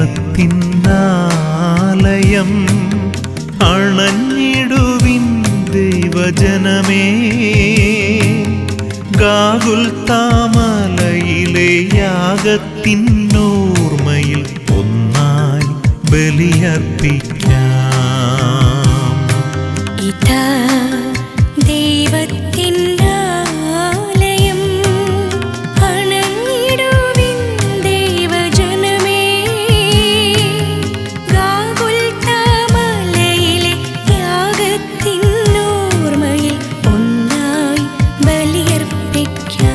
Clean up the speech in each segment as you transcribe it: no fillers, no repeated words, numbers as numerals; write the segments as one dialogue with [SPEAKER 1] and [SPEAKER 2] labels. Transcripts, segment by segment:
[SPEAKER 1] ദൈവത്തിന്നാലയം അണഞ്ഞിടുവിൻ ദൈവജനമേ. ഗാഗുൽത്താമലയിലെ യാഗത്തിനോർമ്മയിൽ ഒന്നായി ബലിയർപ്പിക്കാം.
[SPEAKER 2] ഇതാ ദൈവത്തിന്നാലയം അണഞ്ഞിടുവിൻ ദൈവജനമേ. ഗാഗുൽത്താമലയിലെ യാഗത്തിനോർമ്മയിൽ ഒന്നായി ബലിയർപ്പിക്കാം.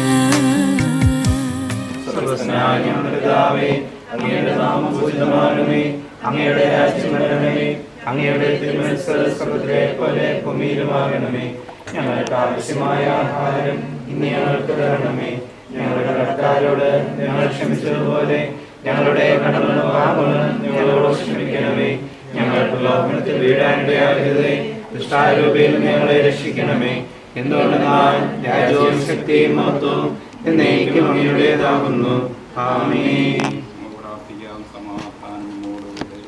[SPEAKER 3] സർവ്വസ്നായ പിതാവേ, അങ്ങയുടെ നാമം പൂജിതമാകണമേ. അങ്ങയുടെ രാജ്യം വരണമേ. അങ്ങയുടെ തിരുമനസ്സ് സ്വർഗ്ഗത്തിലെ പോലെ ഭൂമിയിലുമാകണമേ. ഞങ്ങൾക്ക് ആവശ്യമായ ആഹാരം ഇന്ന് ഞങ്ങൾക്ക് തരണമേ. ഞങ്ങളുടെ കടക്കാരോട് ഞങ്ങൾ ക്ഷമിച്ചതുപോലെ ഞങ്ങളുടെ കടങ്ങളും പാപങ്ങളും ഞങ്ങളോട് ക്ഷമിക്കണമേ. ഞങ്ങൾ പ്രലോഭനത്തിൽ വീഴാനിടയാകരുതേ. ദുഷ്ടാരൂപയിൽ ഞങ്ങളെ രക്ഷിക്കണമേ. എന്തുകൊണ്ടെന്നാൽ രാജ്യവും ശക്തിയും മഹത്വവും എന്നേക്കും അങ്ങയുടേതാകുന്നു. ആമേൻ.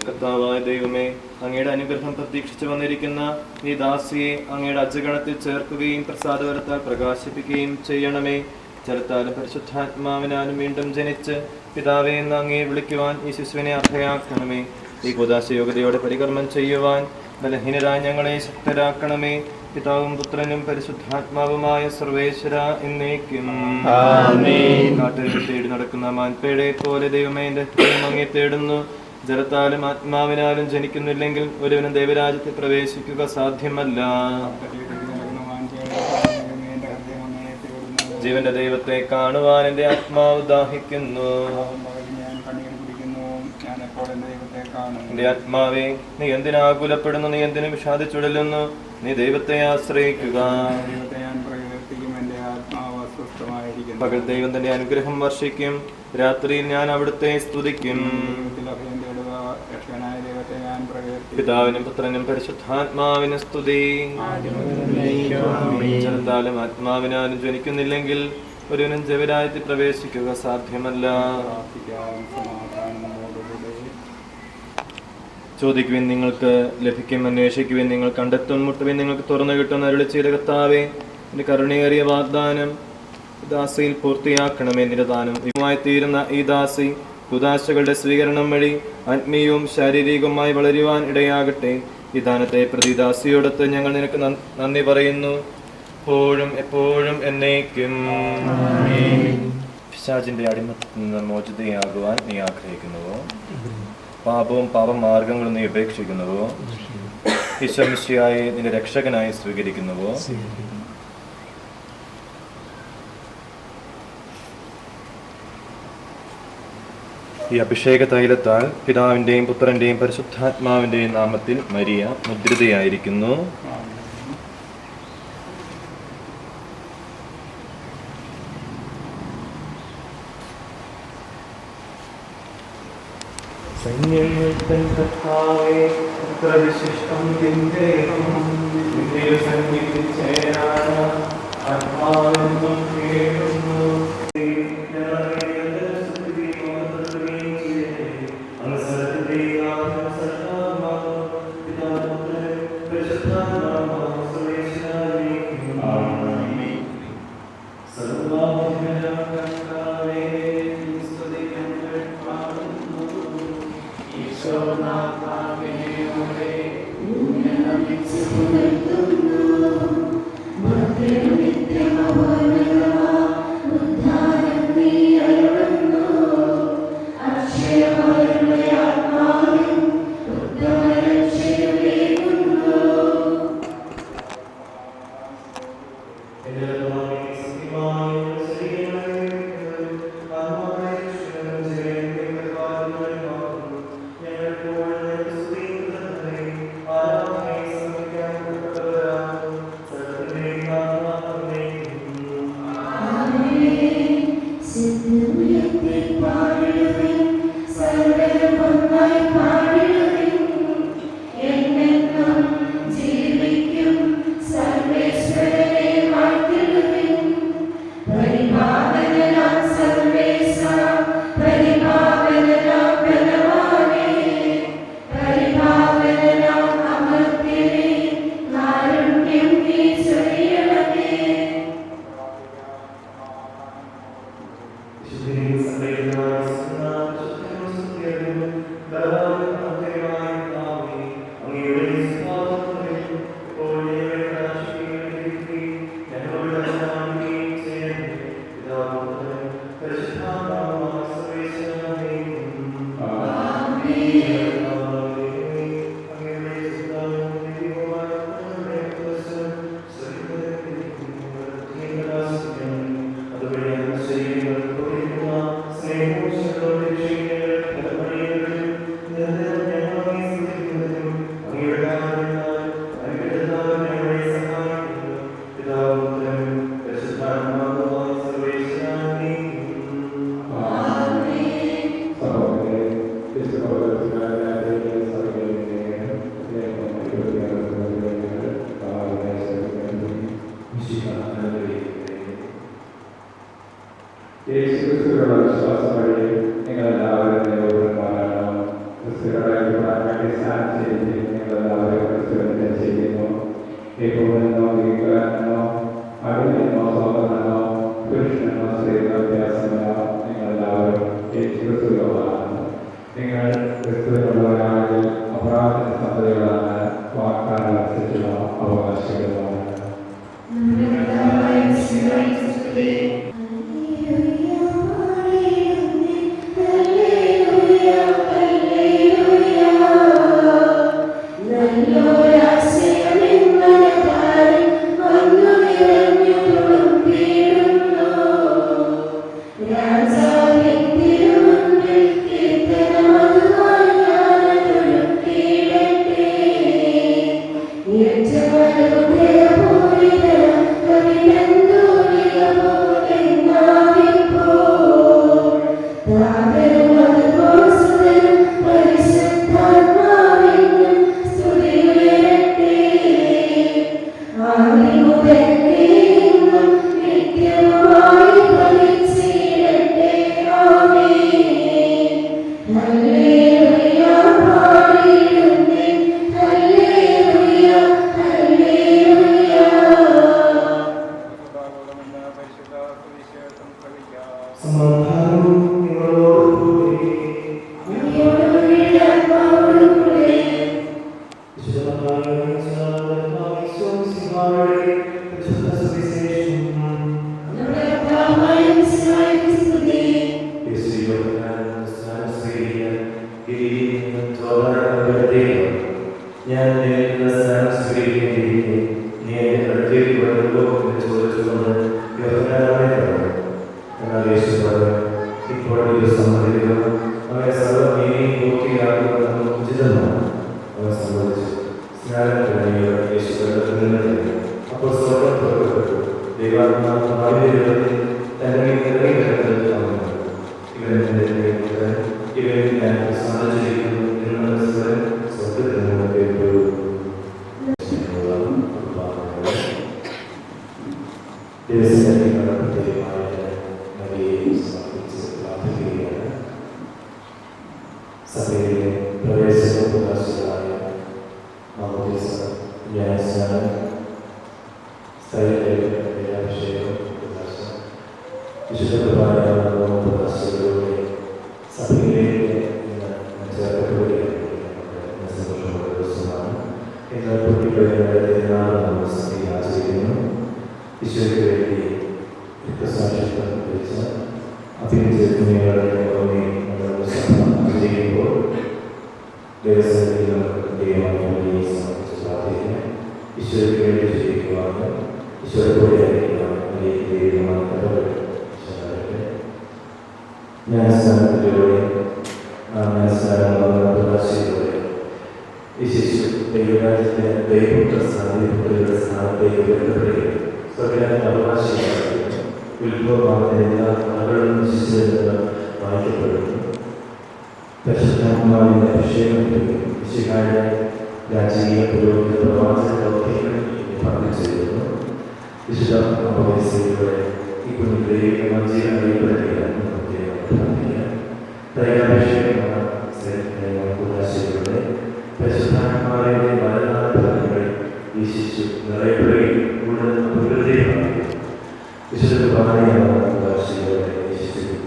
[SPEAKER 4] കർത്താവായ ദൈവമേ, അങ്ങയുടെ അനുഗ്രഹം പ്രതീക്ഷിച്ചു വന്നിരിക്കുന്ന ഈ ദാസിയെ അങ്ങയുടെ അജഗണത്തിൽ ചേർക്കുകയും പ്രസാദവരത്താൽ പ്രകാശിപ്പിക്കുകയും ചെയ്യണമേ. ജലത്താലും പരിശുദ്ധാത്മാവിനാലും വീണ്ടും ജനിച്ച് പിതാവേ എന്ന് അങ്ങയെ വിളിക്കുവാൻ ഈ ശിശുവിനെ അർഹയാക്കണമേ. ഈ കൂദാശ യോഗ്യതയോടെ പരികർമ്മം ചെയ്യുവാൻ ബലഹീനരായ ഞങ്ങളെ ശക്തരാക്കണമേ. പിതാവും പുത്രനും പരിശുദ്ധാത്മാവുമായ സർവേശ്വര എന്നേക്കും ആമേൻ. കാട്ടിൽ തേടി നടക്കുന്ന മാൻപേടയെ പോലെ ദൈവമേ, എന്റെ ഹൃദയം അങ്ങയെ തേടുന്നു. ജലത്താലും ആത്മാവിനാലും ജനിക്കുന്നില്ലെങ്കിൽ ഒരുവനും ദൈവരാജ്യത്തിൽ പ്രവേശിക്കുക സാധ്യമല്ല. ജീവന്റെ ദൈവത്തെ കാണുവാൻ എന്റെ ആത്മാവ് ദാഹിക്കുന്നു. എന്റെ ആത്മാവേ, നീ എന്തിനാകുലപ്പെടുന്നു? നീ എന്തിനു വിഷാദിച്ചുടലുന്നു? നീ ദൈവത്തെ ആശ്രയിക്കുക. പകൽ ദൈവം തന്റെ അനുഗ്രഹം വർഷിക്കും. രാത്രിയിൽ ഞാൻ അവിടുത്തെ സ്തുതിക്കും. പിതാവിനും പുത്രനും പരിശുദ്ധാത്മാവിനും സ്തുതി. ജലത്താലും ആത്മാവിനാലും ജനിക്കുന്നില്ലെങ്കിൽ ഒരുവനും ജവരാജ്യത്തിൽ പ്രവേശിക്കുക സാധ്യമല്ല. ചോദിക്കുവിൻ, നിങ്ങൾക്ക് ലഭിക്കും. അന്വേഷിക്കുവിൻ, നിങ്ങൾ കണ്ടെത്തും. മുട്ടുവിൻ, നിങ്ങൾക്ക് തുറന്നു കിട്ടും. അരുളി ചെയ്ത കർത്താവേ, എന്റെ കരുണയേറിയ വാഗ്ദാനം ദാസിയിൽ പൂർത്തിയാക്കണമേ. നിരദാനം ഇതുമായി തീരുന്ന ഈ ദാസി കുദാശകളുടെ സ്വീകരണം വഴി ആത്മീയവും ശാരീരികവുമായി വളരുവാൻ ഇടയാകട്ടെ. ഈ ദാനത്തെ പ്രതി ദാസിയോടൊത്ത് ഞങ്ങൾ നിനക്ക് നന്ദി പറയുന്നു, എപ്പോഴും എപ്പോഴും എന്നേക്കും. പിശാചിന്റെ അടിമത്തിൽ നിന്ന് മോചിതയാകുവാൻ നീ ആഗ്രഹിക്കുന്നുവോ? പാപവും പാപമാർഗങ്ങളും നീ ഉപേക്ഷിക്കുന്നുവോ? ഈശോ മിശിഹായെ നിന്റെ രക്ഷകനായി സ്വീകരിക്കുന്നുവോ? ഈ അഭിഷേക തൈലത്താൽ പിതാവിൻ്റെയും പുത്രൻ്റെയും പരിശുദ്ധാത്മാവിൻ്റെയും നാമത്തിൽ മരിയ മുദ്രിതയായിരിക്കുന്നു.
[SPEAKER 5] പരിപാവന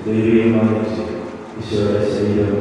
[SPEAKER 5] ദൈവികമായ ഈശോയുടെ ശരീരം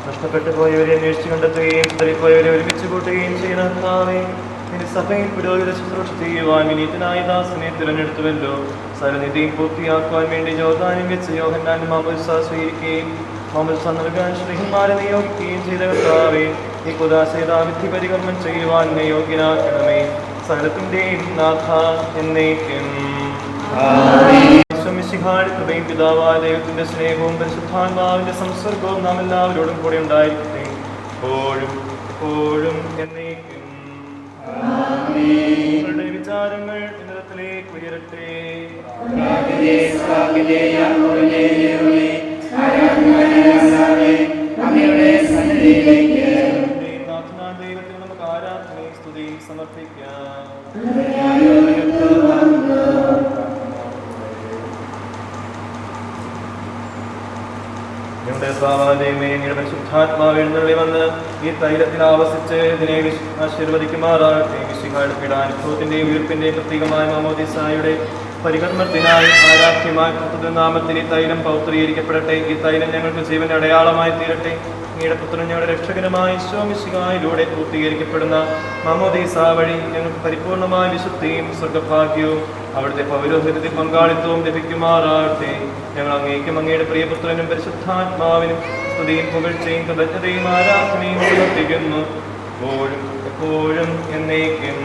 [SPEAKER 4] നഷ്ടപ്പെട്ടു പോയവരെ അന്വേഷിച്ച് കണ്ടെത്തുകയും ചിതറിപ്പോയവരെ ഒരുമിച്ച് കൂട്ടുകയും ചെയ്യുന്ന കർത്താവേ, നിന്റെ സഭയിൽ പുരോഹിത ശുശ്രൂഷ ചെയ്യുവാൻ വിനീതനായ ദാസനെ തിരഞ്ഞെടുത്തുവല്ലോ. സരനിധിയും പൂർത്തിയാക്കുവാൻ വേണ്ടി ജോർദാനിൽ വെച്ച് യോഹന്നാൻ മാമോദിസ സ്വീകരിക്കുകയും മാമോദിസ നൽകാൻ ശ്രീഹന്മാരെ നിയോഗിക്കുകയും ചെയ്ത കർത്താവേ, ഈ കുദാശേതാവിധി പരികർമ്മം ചെയ്യുവാൻ എന്നെ യോഗ്യനാക്കണമേ. സകലത്തിന്റെയും നാഥ എന്നേക്കും. കൃപയും പിതാവായ ദൈവത്തിന്റെ സ്നേഹവും പരിശുദ്ധാത്മാവിന്റെ സംസർഗവും നാം എല്ലാവരോടും കൂടെ ഉണ്ടായിരിക്കട്ടെ, എപ്പോഴും എപ്പോഴും എന്നേക്കും. നിങ്ങളുടെ വിചാരങ്ങൾ നിലത്തിലേക്ക് ഉയരട്ടെ. നാഥനായ ദൈവത്തിന് നമുക്ക് സമർപ്പിക്കാം. ഞങ്ങളുടെ സ്വാഭാവികമേ ഞങ്ങളുടെ പരിശുദ്ധാത്മാവ് എഴുന്നള്ളി വന്ന് ഈ തൈലത്തിൽ ആവസിച്ച് ഇതിനെ ആശീർവദിക്കുമാറാകട്ടെ. മിശിഹായുടെ പീഡാനുഭവത്തിന്റെയും ഉയർപ്പിന്റെയും പ്രത്യേകമായ മാമോദീസായുടെ പരികർമ്മത്തിനായി ആരാധ്യമായ നാമത്തിൽ ഈ തൈലം പൗത്രീകരിക്കപ്പെടട്ടെ. ഈ തൈലം ഞങ്ങൾക്ക് ജീവന്റെ അടയാളമായി തീരട്ടെ. അങ്ങയുടെ പുത്രൻ ഞങ്ങളുടെ രക്ഷകനുമായ ഈശോ മിശിഹായിലൂടെ പൂർത്തീകരിക്കപ്പെടുന്ന മാമോദീസ വഴി ഞങ്ങൾക്ക് പരിപൂർണമായ വിശുദ്ധിയും സ്വർഗഭാഗ്യവും അവിടുത്തെ പൗരോഹിത്യത്തിൽ പങ്കാളിത്തവും ലഭിക്കുമാറാകട്ടെ. ഞങ്ങൾ അങ്ങേക്കും അങ്ങയുടെ പ്രിയപുത്രനും പരിശുദ്ധാത്മാവിനും സ്തുതിയും പുകഴ്ചയും കൃതജ്ഞതയും ആരാധനയും സമർപ്പിക്കുന്നു, എപ്പോഴും എപ്പോഴും എന്നേക്കും.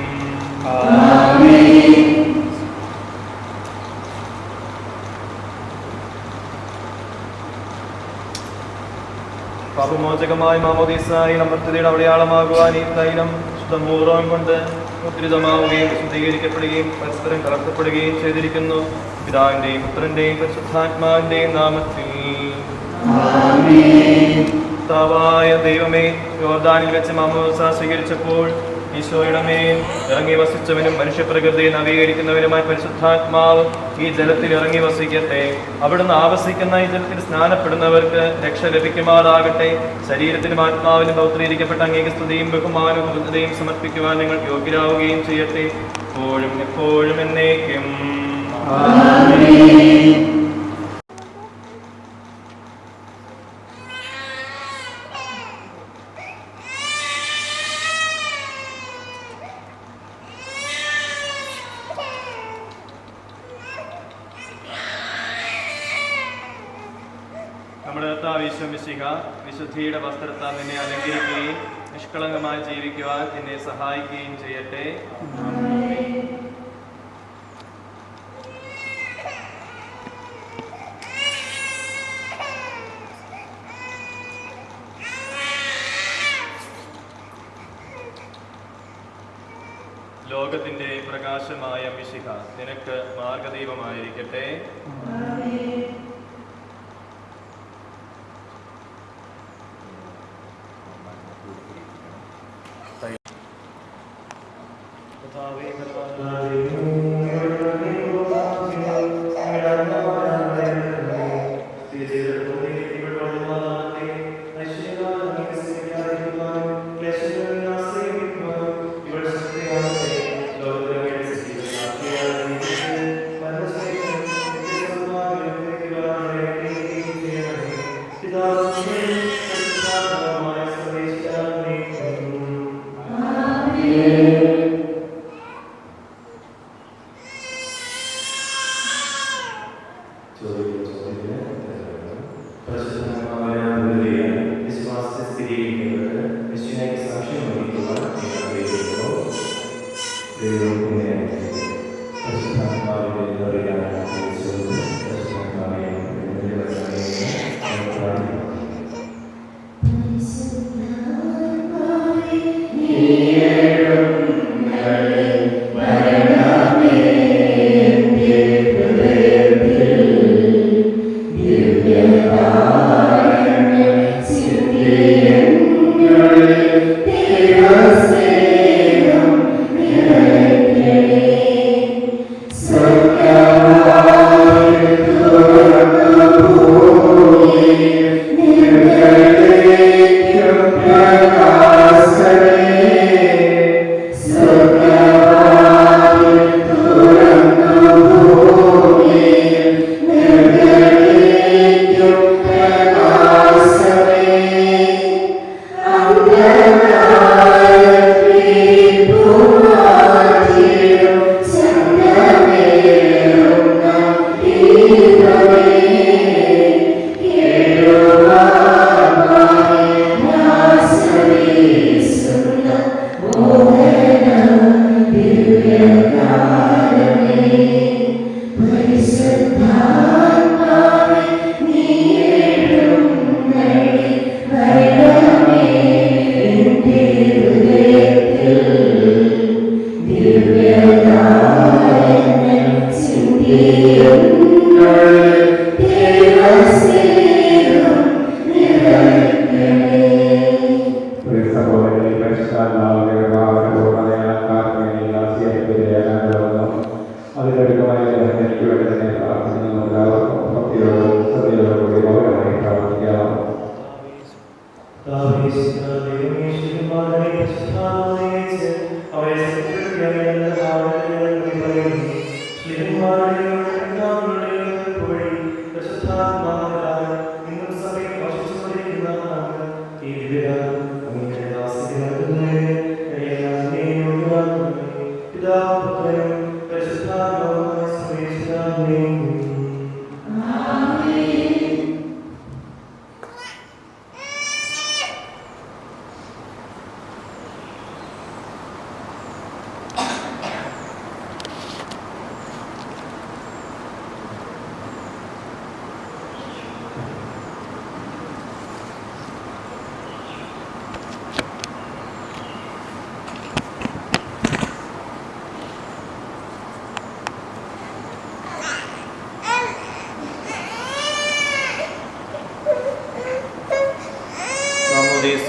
[SPEAKER 4] പാപമോചകമായ മാമോദീസായി അമർത്തതയുടെ അടയാളമാകുവാൻ ഈ തൈലം ശുദ്ധമൂറം കൊണ്ട് മുദ്രിതമാവുകയും ശുദ്ധീകരിക്കപ്പെടുകയും പരസ്പരം കലർത്തപ്പെടുകയും ചെയ്തിരിക്കുന്നു. പിതാവിന്റെയും പുത്രന്റെയും പരിശുദ്ധാത്മാവിന്റെയും നാമത്തിൽ. കർത്താവായ ദൈവമേ, യോർദാനിൽ വെച്ച് മാമോദീസ സ്വീകരിച്ചപ്പോൾ ഈശോയുടെ മേൽ ഇറങ്ങി വസിച്ചവനും മനുഷ്യപ്രകൃതിയെ നവീകരിക്കുന്നവനുമായ പരിശുദ്ധാത്മാവ് ഈ ജലത്തിൽ ഇറങ്ങി വസിക്കട്ടെ. അവിടുന്ന് ആവസിക്കുന്ന ഈ ജലത്തിൽ സ്നാനപ്പെടുന്നവർക്ക് രക്ഷ ലഭിക്കുമാറാകട്ടെ. ശരീരത്തിനും ആത്മാവിനും പൗത്രീകരിക്കപ്പെട്ട അങ്ങേക്ക് സ്തുതിയും ബഹുമാനവും കൃതജ്ഞതയും സമർപ്പിക്കുവാൻ നിങ്ങൾ യോഗ്യരാവുകയും ചെയ്യട്ടെ, എപ്പോഴും എപ്പോഴും എന്നേക്കും. നമ്മുടെ കർത്താവ് ഈശോ മിശിഹ വിശുദ്ധിയുടെ വസ്ത്രത്താൽ നിന്നെ അലങ്കരിക്കുകയും നിഷ്കളങ്കമായി ജീവിക്കുവാൻ എന്നെ സഹായിക്കുകയും ചെയ്യട്ടെ. ലോകത്തിന്റെ പ്രകാശമായ മിശിഹ നിനക്ക് മാർഗദീപമായിരിക്കട്ടെ.
[SPEAKER 5] Yes.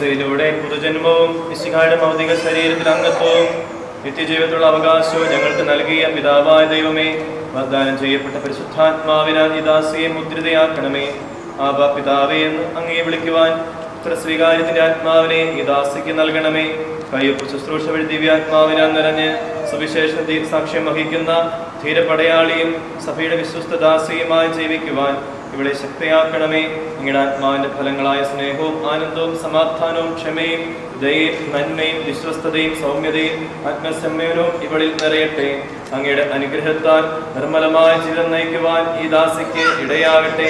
[SPEAKER 4] യിലൂടെ പുതുജന്മവും മിശിഹായുടെ ഭൗതിക ശരീരത്തിൽ അംഗത്വവും നിത്യജീവിതത്തിലുള്ള അവകാശവും ഞങ്ങൾക്ക് നൽകിയ പിതാവായ ദൈവമേ, വാഗ്ദാനം ചെയ്യപ്പെട്ട പരിശുദ്ധാത്മാവിനാൽ ഈ ദാസിയെ മുദ്രിതയാക്കണമേ. ആബാ പിതാവേ എന്ന് അങ്ങയെ വിളിക്കുവാൻ ഇത്ര സ്വീകാര്യത്തിന്റെ ആത്മാവിനെ ഈ ദാസിക്ക് നൽകണമേ. കയ്യൊപ്പ് ശുശ്രൂഷ വഴി ദിവ്യാത്മാവിനാൽ നിറഞ്ഞ് സുവിശേഷ സാക്ഷ്യം വഹിക്കുന്ന ധീരപടയാളിയും സഭയുടെ വിശ്വസ്ത ദാസിയുമായി ജീവിക്കുവാൻ ഇവിടെ ശക്തിയാക്കണമേ. നിങ്ങളുടെ ആത്മാവിന്റെ ഫലങ്ങളായ സ്നേഹവും ആനന്ദവും സമാധാനവും ക്ഷമയും ദയയും നന്മയും വിശ്വസ്തതയും സൗമ്യതയും ആത്മസംയമനവും ഇവളിൽ നിറയട്ടെ. അങ്ങയുടെ അനുഗ്രഹത്താൽ നിർമ്മലമായ ജീവിതം നയിക്കുവാൻ ഈ ദാസിക്ക് ഇടയാകട്ടെ.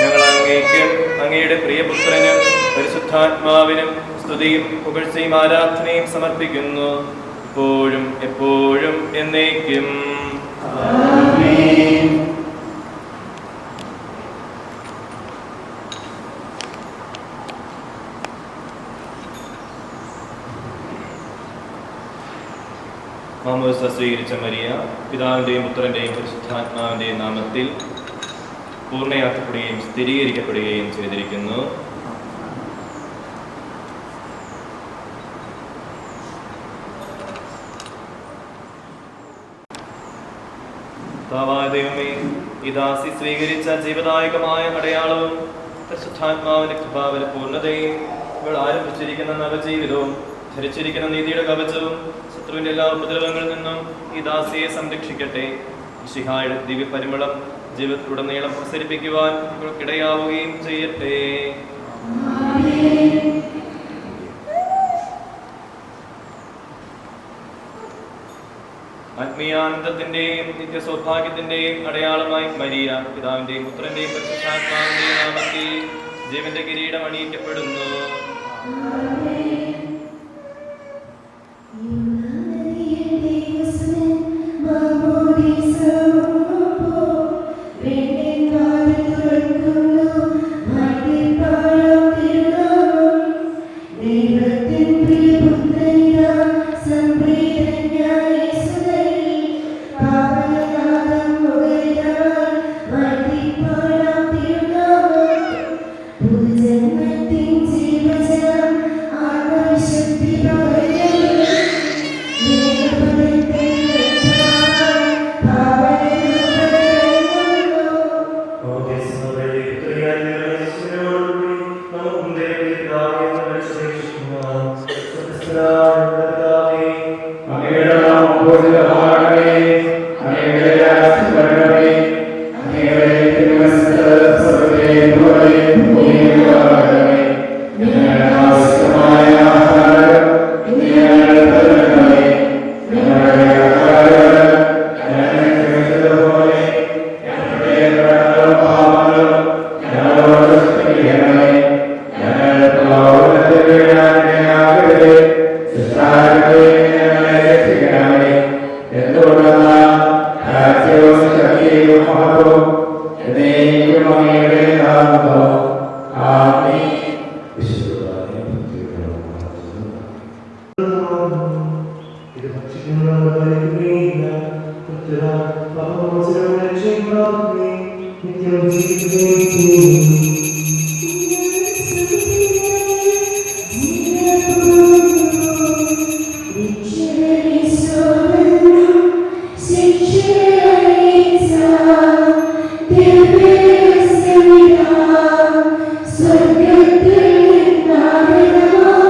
[SPEAKER 4] ഞങ്ങൾ അങ്ങേക്കും അങ്ങയുടെ പ്രിയപുത്രനും പരിശുദ്ധാത്മാവിനും സ്തുതിയും പുകഴ്ചയും ആരാധനയും സമർപ്പിക്കുന്നു, ഇപ്പോഴും എപ്പോഴും എന്നേക്കും. ആമേൻ. മാമോദിസ സ്വീകരിച്ച മരിയ പിതാവിൻ്റെയും പുത്രൻ്റെയും പരിശുദ്ധാത്മാവിൻ്റെയും നാമത്തിൽ പൂർണ്ണയാക്കപ്പെടുകയും സ്ഥിരീകരിക്കപ്പെടുകയും ചെയ്തിരിക്കുന്നു. കർത്താവായ ദൈവമേ, ഈ ദാസി സ്വീകരിച്ച ജീവദായകമായ അടയാളവും പരിശുദ്ധാത്മാവിന്റെ കൃപാവര പൂർണ്ണതയും ഇവൾ ആരംഭിച്ചിരിക്കുന്ന നവജീവിതവും ധരിച്ചിരിക്കുന്ന നീതിയുടെ കവചവും ശത്രുവിന്റെ എല്ലാ ഉപദ്രവങ്ങളിൽ നിന്നും ഈ ദാസിയെ സംരക്ഷിക്കട്ടെ. മിശിഹായുടെ ദിവ്യ പരിമളം ജീവിതത്തിലുടനീളം പ്രസരിപ്പിക്കുവാൻ ഇവൾക്കിടയാവുകയും ചെയ്യട്ടെ. ആത്മീയാനന്ദത്തിന്റെയും നിത്യ സൗഭാഗ്യത്തിന്റെയും അടയാളമായി മരിയ പിതാവിന്റെയും പുത്രന്റെയും പരിശുദ്ധാത്മാവിന്റെയും നാമത്തിൽ ജീവന്റെ കിരീടം അണിയിക്കപ്പെടുന്നു.
[SPEAKER 5] സ്വർഗ്ഗത്തിൽ നാരദമാ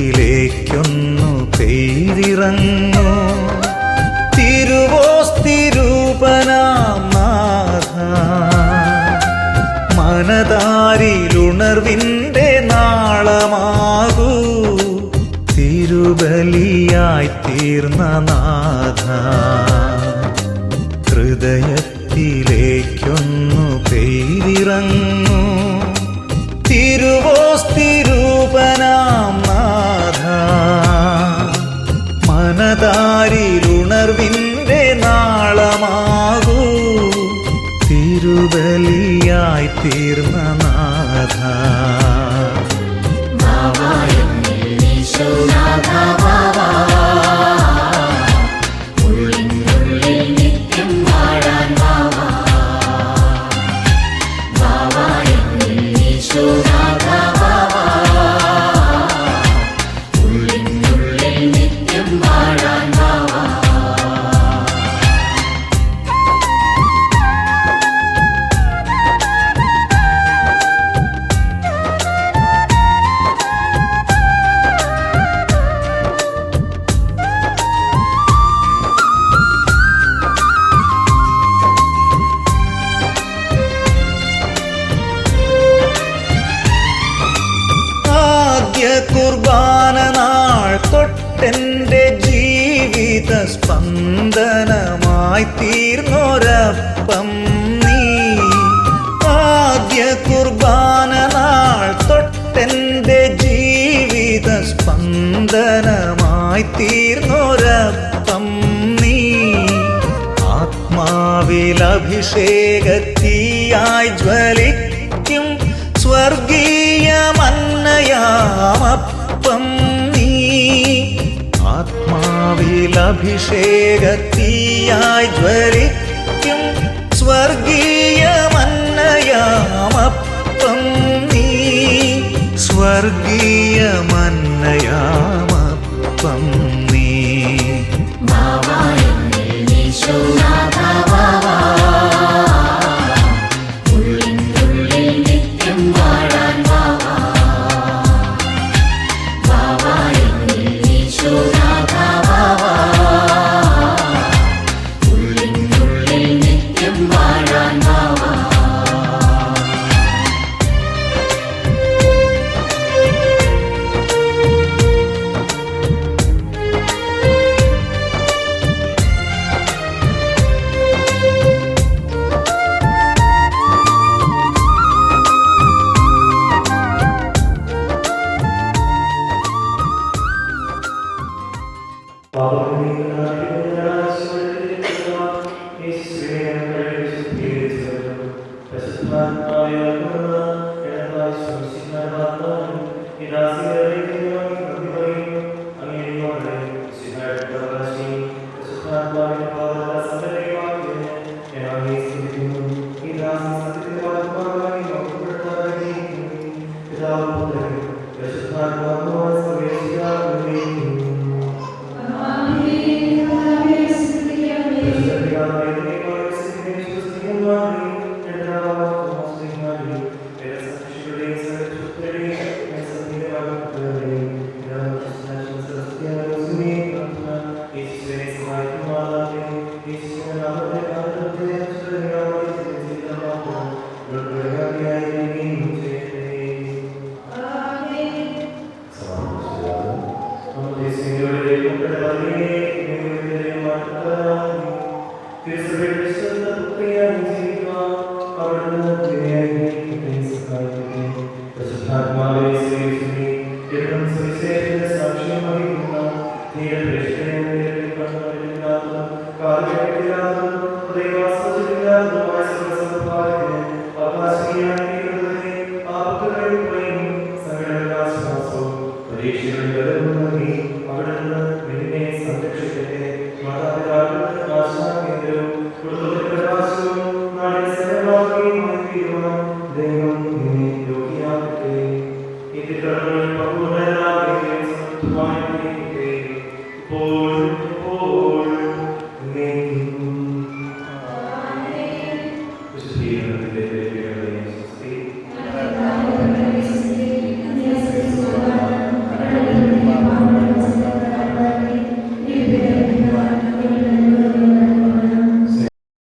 [SPEAKER 1] ഹൃദയത്തിലേക്കൊന്നു പെയ്തിറങ്ങൂ തിരുവോസ്തിരൂപനാം നാഥ. മനതാരിലുണർവിൻ്റെ നാളമാകൂ തിരുബലിയായി തീർന്ന നാഥ. ഹൃദയത്തിലേക്കൊന്നു പെയ്തിറങ്ങൂ തിരുവോസ്തിരൂപനാം നാഥ. മനതാരിലുണർവിൻ്റെ നാളമാകൂ തിരുബലിയായി തീർന്ന നാഥ. കുർബാന നാൾ തൊട്ടെൻ്റെ ജീവിത സ്പന്ദനമായി തീർന്നൊരപ്പം നീ. ആദ്യ കുർബാന നാൾ തൊട്ടെൻ്റെ ജീവിത സ്പന്ദനമായി തീർന്നൊരപ്പം നീ. ആത്മാവിൽ അഭിഷേകത്തിയായി ജ്വലിക്കും സ്വർഗീയ മന്നയാമപ്പം നീ. ആത്മാവിൽ അഭിഷേകത്തിയായി ജ്വലിക്കും സ്വർഗീയ മന്നയാമപ്പം നീ. സ്വർഗീയ മന്നയാമപ്പം നീ.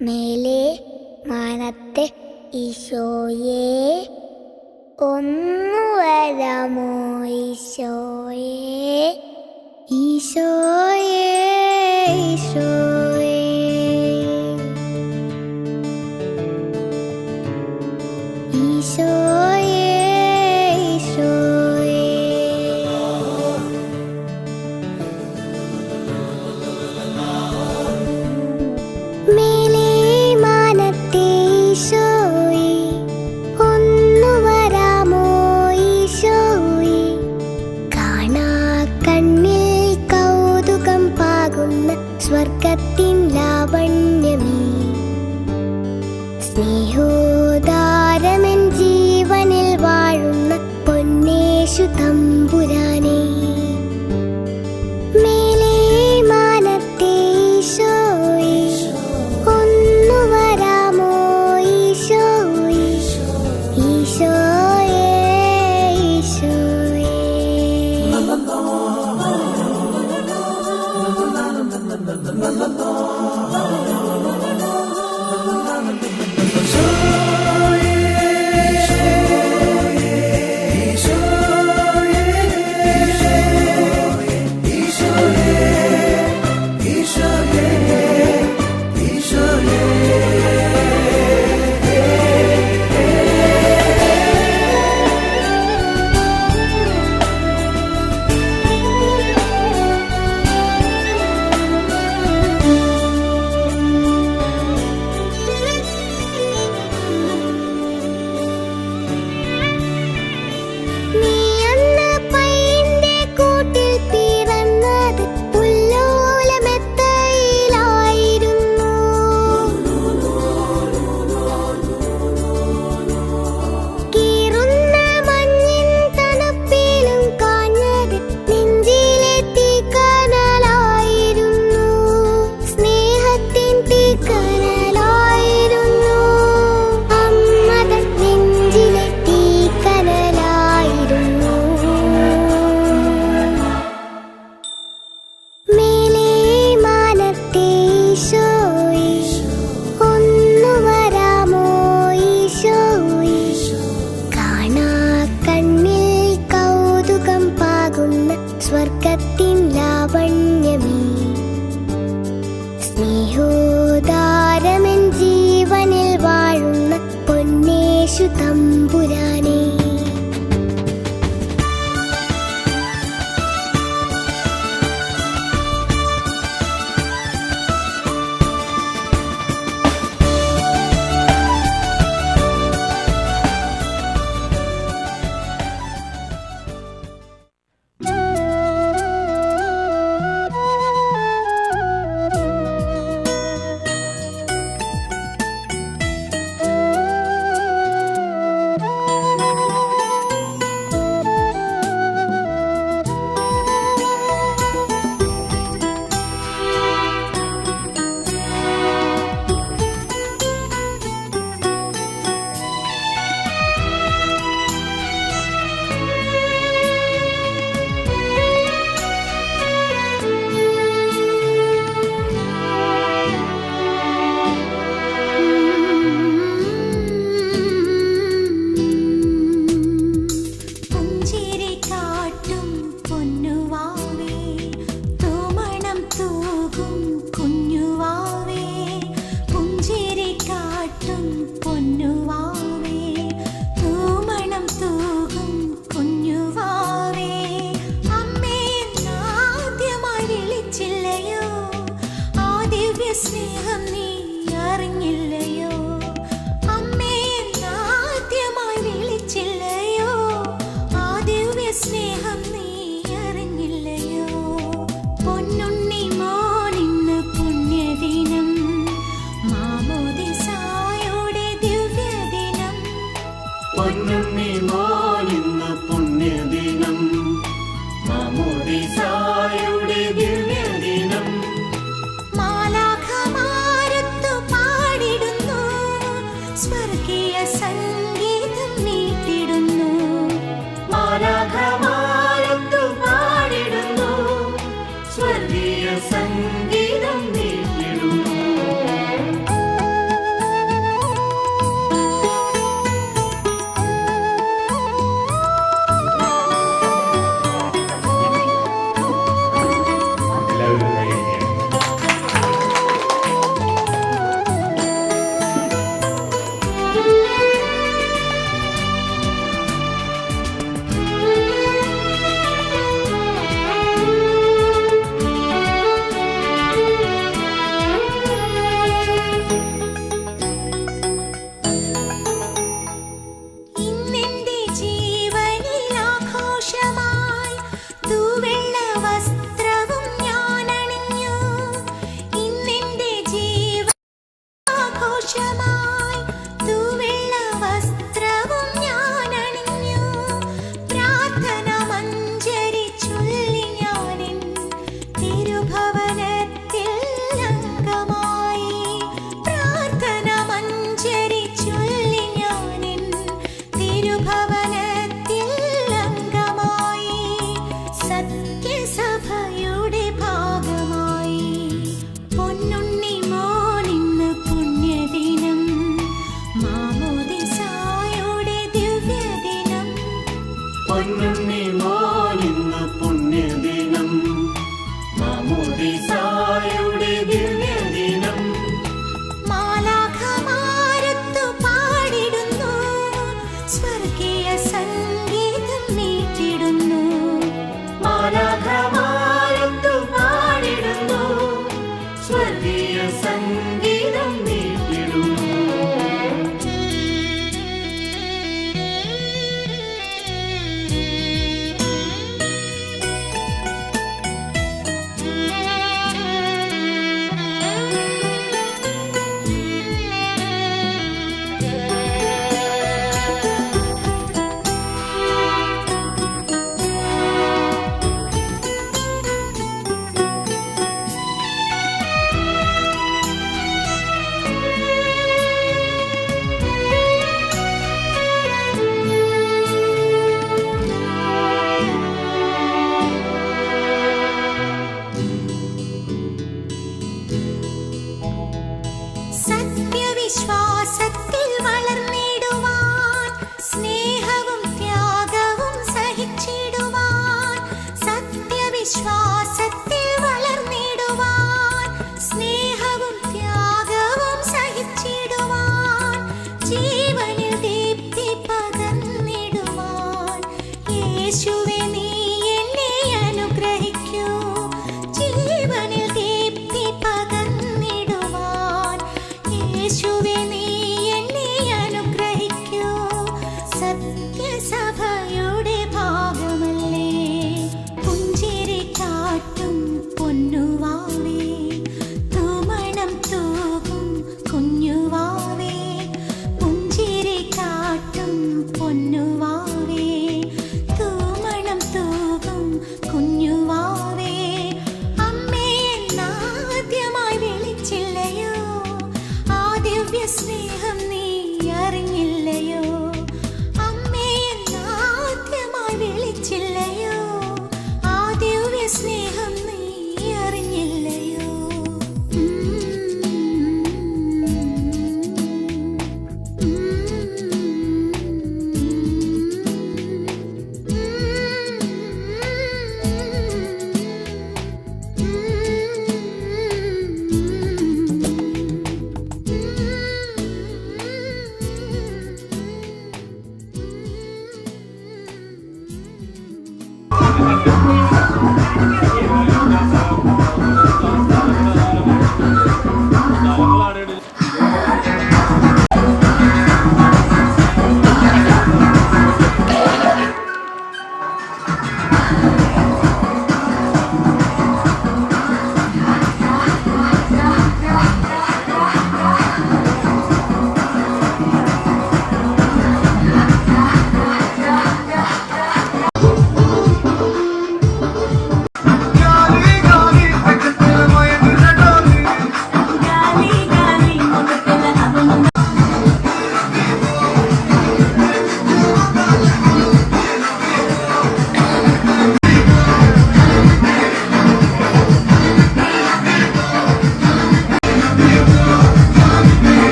[SPEAKER 5] മേലെ മാനത്തെ ഈശോയെ ഒന്നു വരാമോ ഈശോയെ ഈശോയെ ഈശോയെ ഈശോയെ ഈശോയെ മേലെ മാനത്തെ ഈശോയെ ഒന്നു വരാമോ ഈശോയെ കാണാ കണ്ണിൽ കൗതുകം പാകുന്ന സ്വർഗത്തിൻ ലാവണ്യമേ സ്നേഹോദാരമൻ ജീവനിൽ വാഴുന്ന പൊന്നേശു തമ്പുരാനേ മേലെ മാനത്തെ ഈശോയെ ഒന്നു വരാമോ ഈശോയെ ഈശോയെ ഈശോയെ നീ അന്ന് പൈന്റെ കൂട്ടിൽ പിറന്നത് പുല്ലോലമെത്തയിലായിരുന്നു. കീറുന്ന മഞ്ഞിൻ തണുപ്പിലും കാഞ്ഞത് നെഞ്ചിലെ തീക്കനലായിരുന്നു. സ്നേഹത്തിൻ തീക്കനലായിരുന്നു. അമ്മതൻ നെഞ്ചിലെ തീക്കനലായിരുന്നു. മേലെ മാനത്തെ ഈശോയെ ഒന്നു വരാമോ ഈശോയെ കാണാ കണ്ണിൽ കൗതുകം പാകുന്ന സ്വർഗത്തിൻ ലാവണ്യമേ സ്നേഹോദാരമൻ ജീവനിൽ വാഴുന്ന പൊന്നേശു തമ്പുരാനേ
[SPEAKER 2] സ്നേഹം നീ അറിഞ്ഞില്ലയോ? അമ്മേ എന്നാദ്യമായി വിളിച്ചില്ലയോ? ആ ദിവ്യ സ്നേഹം നീ അറിഞ്ഞില്ലയോ? പൊന്നുണ്ണി മോനിന്ന് പുണ്യദിനം, മാമോദിസായോടെ ദിവ്യദിനം.
[SPEAKER 6] പൊന്നുണ്ണി മോനിന്ന് പുണ്യദിനം, മാമോദിസായുടെ ദിവ്യദിനം.
[SPEAKER 2] മാലാഖമാരത്തു പാടിടുന്നു, സ്വർഗീയ സംഗീതം മീട്ടിടുന്നു.
[SPEAKER 6] മാലാഖമാരത്തു പാടിടുന്നു, സ്വർഗീയ സംഗീതം നീട്ടിടുന്നു.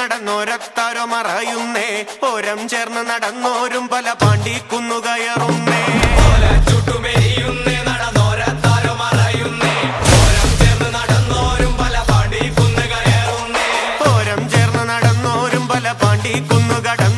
[SPEAKER 7] നടന്നോരത്താരോ മറയുന്നേ ഓരം ചേർന്ന് നടന്നോരും പല പാണ്ടിക്കുന്നു കയറുന്നേ നടന്നോരത്താരോ മറയുന്നേ ഓരം ചേർന്ന് നടന്നോരും പല പാണ്ടിക്കുന്നു കയറുന്നേ ഓരം ചേർന്ന് നടന്നോരും പല പാണ്ടിക്കുന്നു കടന്നു